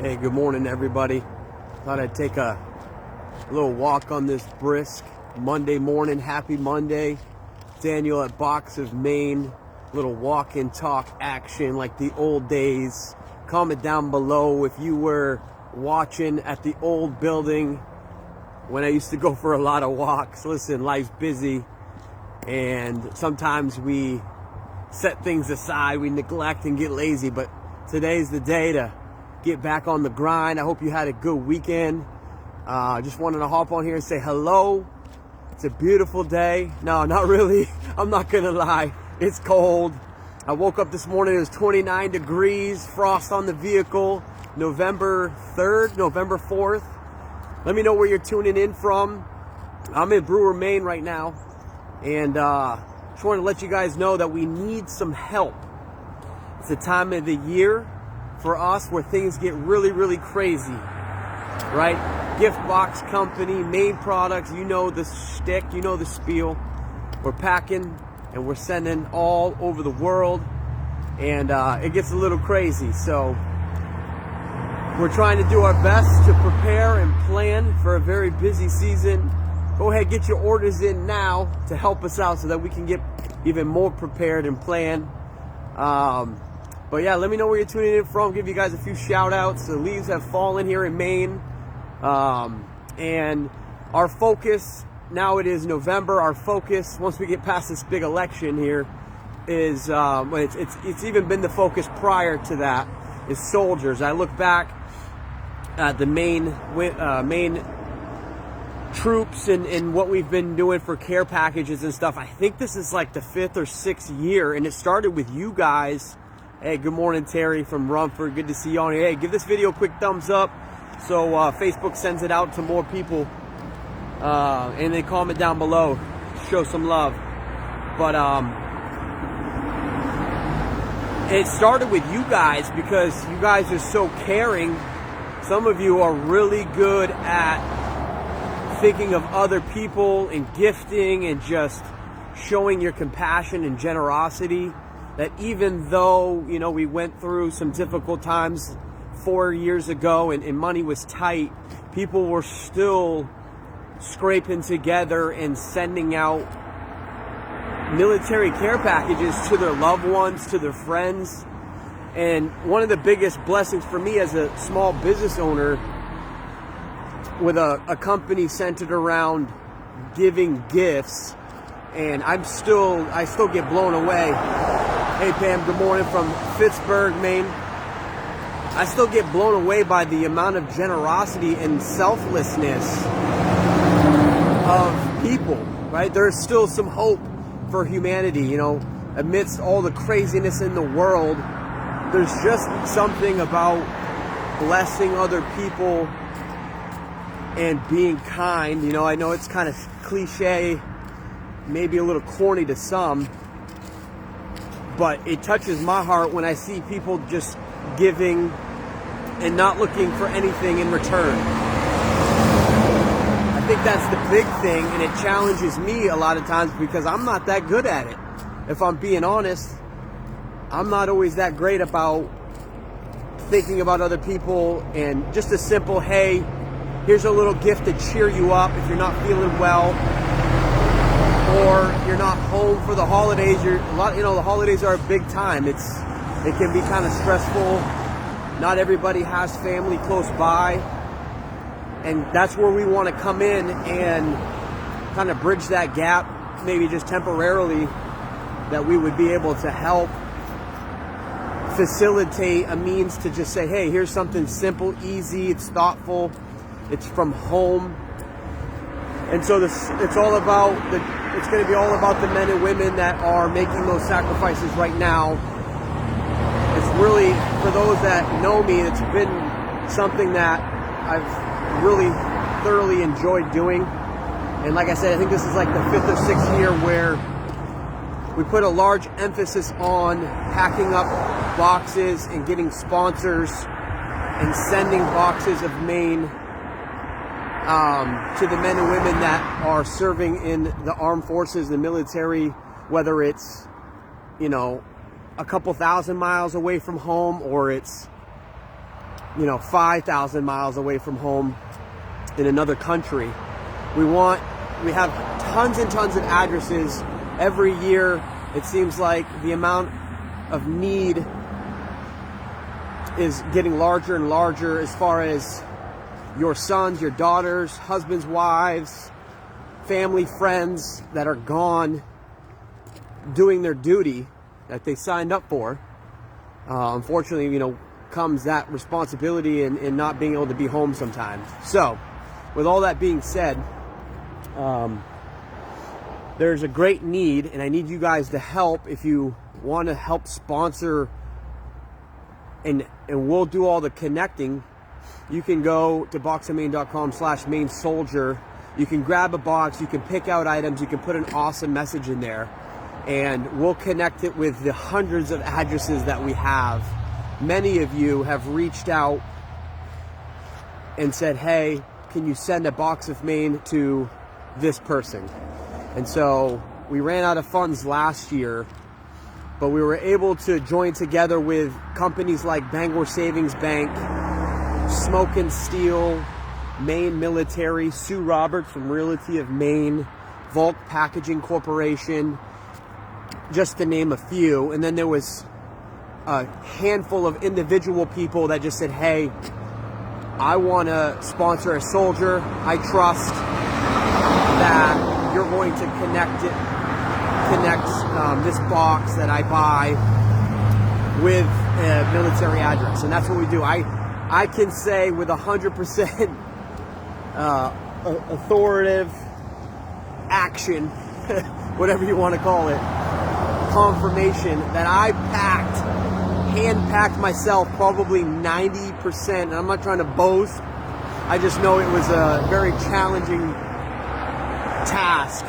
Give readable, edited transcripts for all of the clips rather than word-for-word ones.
Hey, good morning, everybody. Thought I'd take a little walk on this brisk Monday morning. Happy Monday. Daniel at Box of Maine. Little walk and talk action like the old days. Comment down below if you were watching at the old building when I used to go for a lot of walks. Listen, life's busy and sometimes we set things aside, we neglect and get lazy, but today's the day to get back on the grind. I hope you had a good weekend. Just wanted to hop on here and say hello. It's a beautiful day. No, not really. I'm not gonna lie. It's cold. I woke up this morning, it was 29 degrees, frost on the vehicle. November 3rd, November 4th. Let me know where you're tuning in from. I'm in Brewer, Maine right now. And just wanted to let you guys know that we need some help. It's the time of the year for us where things get really, really crazy, right? Gift box company, Maine products, you know the shtick, you know the spiel. We're packing and we're sending all over the world, and it gets a little crazy. So we're trying to do our best to prepare and plan for a very busy season. Go ahead, get your orders in now to help us out so that we can get even more prepared and plan. But yeah, let me know where you're tuning in from. Give you guys a few shout outs. The leaves have fallen here in Maine. And our focus, now it is November, our focus, once we get past this big election here, is, it's even been the focus prior to that, is soldiers. I look back at the Maine troops and what we've been doing for care packages and stuff. I think this is like the 5th or 6th year, and it started with you guys. Hey, good morning, Terry from Rumford. Good to see you on here. Hey, give this video a quick thumbs up so Facebook sends it out to more people. And then comment down below. Show some love. But it started with you guys because you guys are so caring. Some of you are really good at thinking of other people and gifting and just showing your compassion and generosity. That even though, you know, we went through some difficult times 4 years ago and money was tight, people were still scraping together and sending out military care packages to their loved ones, to their friends. And one of the biggest blessings for me as a small business owner with a company centered around giving gifts, and I still get blown away. Hey Pam, good morning from Pittsburgh, Maine. I still get blown away by the amount of generosity and selflessness of people, right? There's still some hope for humanity, you know, amidst all the craziness in the world. There's just something about blessing other people and being kind. You know, I know it's kind of cliche, maybe a little corny to some, but it touches my heart when I see people just giving and not looking for anything in return. I think that's the big thing, and it challenges me a lot of times because I'm not that good at it. If I'm being honest, I'm not always that great about thinking about other people, and just a simple, hey, here's a little gift to cheer you up if you're not feeling well, or you're not home for the holidays. The holidays are a big time. It can be kind of stressful. Not everybody has family close by, and that's where we want to come in and kind of bridge that gap, maybe just temporarily, that we would be able to help facilitate a means to just say, hey, here's something simple, easy, it's thoughtful, it's from home. And so it's going to be all about the men and women that are making those sacrifices right now. It's really, for those that know me, it's been something that I've really thoroughly enjoyed doing. And like I said, I think this is like the 5th or 6th year where we put a large emphasis on packing up boxes and getting sponsors and sending boxes of Maine to the men and women that are serving in the armed forces, the military, whether it's, you know, a couple thousand miles away from home, or it's 5,000 miles away from home in another country. We have tons and tons of addresses. Every year, it seems like the amount of need is getting larger and larger as far as your sons, your daughters, husbands, wives, family, friends that are gone doing their duty that they signed up for. Unfortunately, comes that responsibility in not being able to be home sometimes. So, with all that being said, there's a great need, and I need you guys to help. If you want to help sponsor, and we'll do all the connecting, you can go to boxofmaine.com/Maine Soldier. You can grab a box, you can pick out items, you can put an awesome message in there, and we'll connect it with the hundreds of addresses that we have. Many of you have reached out and said, hey, can you send a box of Maine to this person? And so we ran out of funds last year, but we were able to join together with companies like Bangor Savings Bank, Smoke and Steel, Maine Military, Sue Roberts from Realty of Maine, Volk Packaging Corporation, just to name a few. And then there was a handful of individual people that just said, hey, I want to sponsor a soldier. I trust that you're going to connect this box that I buy with a military address. And that's what we do. I can say with 100% authoritative action, whatever you want to call it, confirmation that I hand-packed myself probably 90%. And I'm not trying to boast. I just know it was a very challenging task.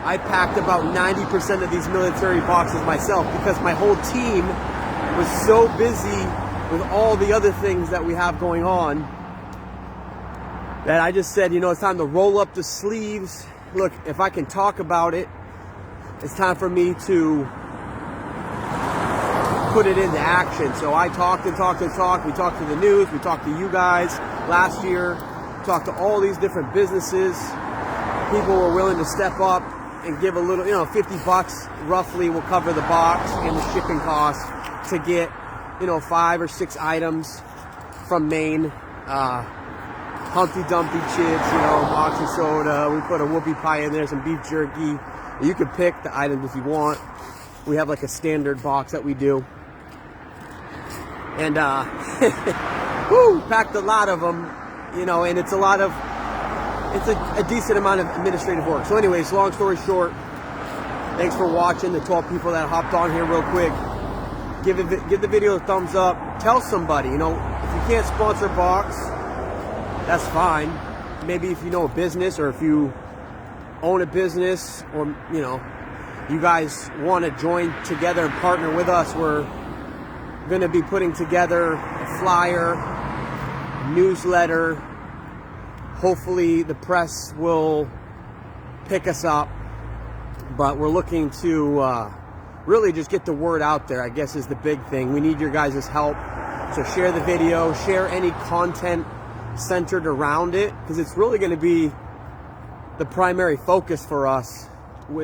I packed about 90% of these military boxes myself because my whole team was so busy with all the other things that we have going on that I just said, it's time to roll up the sleeves. Look, if I can talk about it, it's time for me to put it into action. So I talked and talked and talked. We talked to the news. We talked to you guys last year. Talked to all these different businesses. People were willing to step up and give a little, $50 roughly will cover the box and the shipping costs to get, 5 or 6 items from Maine. Humpty Dumpty chips, box of soda. We put a whoopie pie in there, some beef jerky. You can pick the items if you want. We have like a standard box that we do. And packed a lot of them, and it's a decent amount of administrative work. So anyways, long story short, thanks for watching. The 12 people that hopped on here real quick. Give the video a thumbs up. Tell somebody, if you can't sponsor a box, that's fine. Maybe if you know a business, or if you own a business, or, you guys want to join together and partner with us, we're going to be putting together a flyer, newsletter. Hopefully the press will pick us up, but we're looking to really just get the word out there, I guess, is the big thing. We need your guys' help. So share the video, share any content centered around it, because it's really going to be the primary focus for us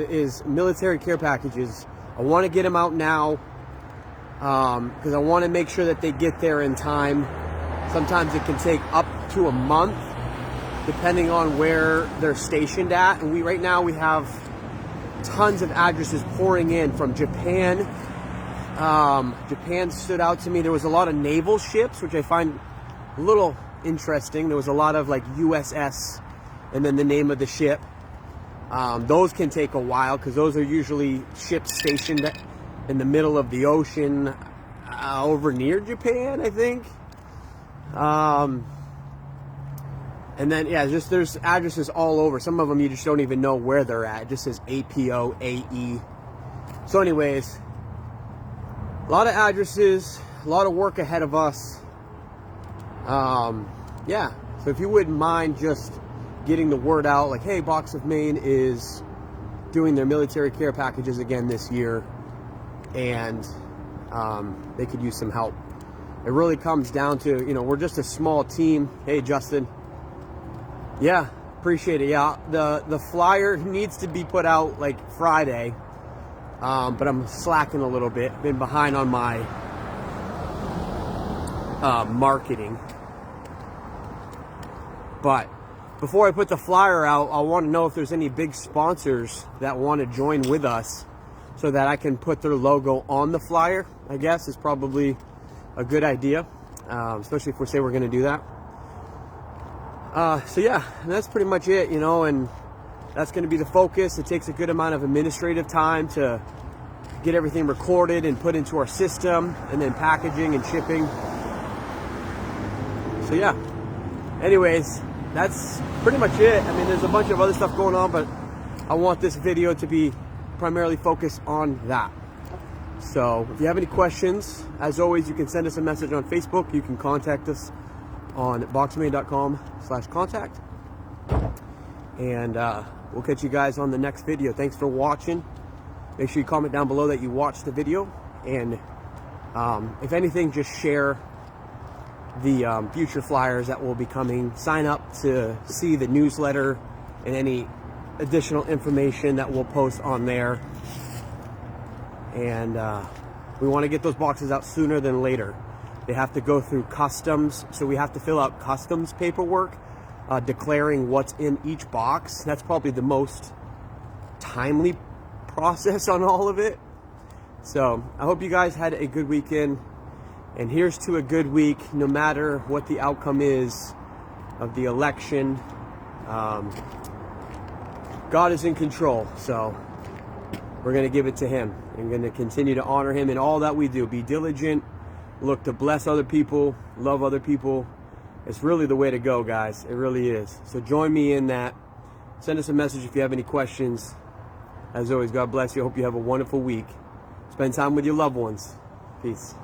is military care packages. I want to get them out now because I want to make sure that they get there in time. Sometimes it can take up to a month depending on where they're stationed at. And right now we have tons of addresses pouring in from Japan. Japan stood out to me. There was a lot of naval ships, which I find a little interesting. There was a lot of like USS and then the name of the ship. Those can take a while because those are usually ships stationed in the middle of the ocean over near Japan, I think. And then, there's addresses all over. Some of them you just don't even know where they're at. It just says APO, AE. So anyways, a lot of addresses, a lot of work ahead of us. So if you wouldn't mind just getting the word out, like, hey, Box of Maine is doing their military care packages again this year, and they could use some help. it really comes down to, you know, we're just a small team. Hey, Justin. Yeah, appreciate it. Yeah, the flyer needs to be put out like Friday, but I'm slacking a little bit. Been behind on my marketing. But before I put the flyer out, I want to know if there's any big sponsors that want to join with us so that I can put their logo on the flyer. I guess is probably a good idea, especially if we say we're going to do that. So yeah, that's pretty much it, you know, and that's going to be the focus. It takes a good amount of administrative time to get everything recorded and put into our system, and then packaging and shipping. So yeah, anyways, that's pretty much it. I mean, there's a bunch of other stuff going on, but I want this video to be primarily focused on that. So if you have any questions, as always, you can send us a message on Facebook. You can contact us on boxmaine.com/contact. And we'll catch you guys on the next video. Thanks for watching. Make sure you comment down below that you watched the video. And if anything, just share the future flyers that will be coming. Sign up to see the newsletter and any additional information that we'll post on there. And we want to get those boxes out sooner than later. They have to go through customs, so we have to fill out customs paperwork declaring what's in each box. That's probably the most timely process on all of it. So I hope you guys had a good weekend, and here's to a good week, no matter what the outcome is of the election. God is in control, so we're going to give it to him. I'm going to continue to honor him in all that we do. Be diligent, look to bless other people, love other people. It's really the way to go, guys. It really is. So join me in that. Send us a message if you have any questions. As always, God bless you. I hope you have a wonderful week. Spend time with your loved ones. Peace.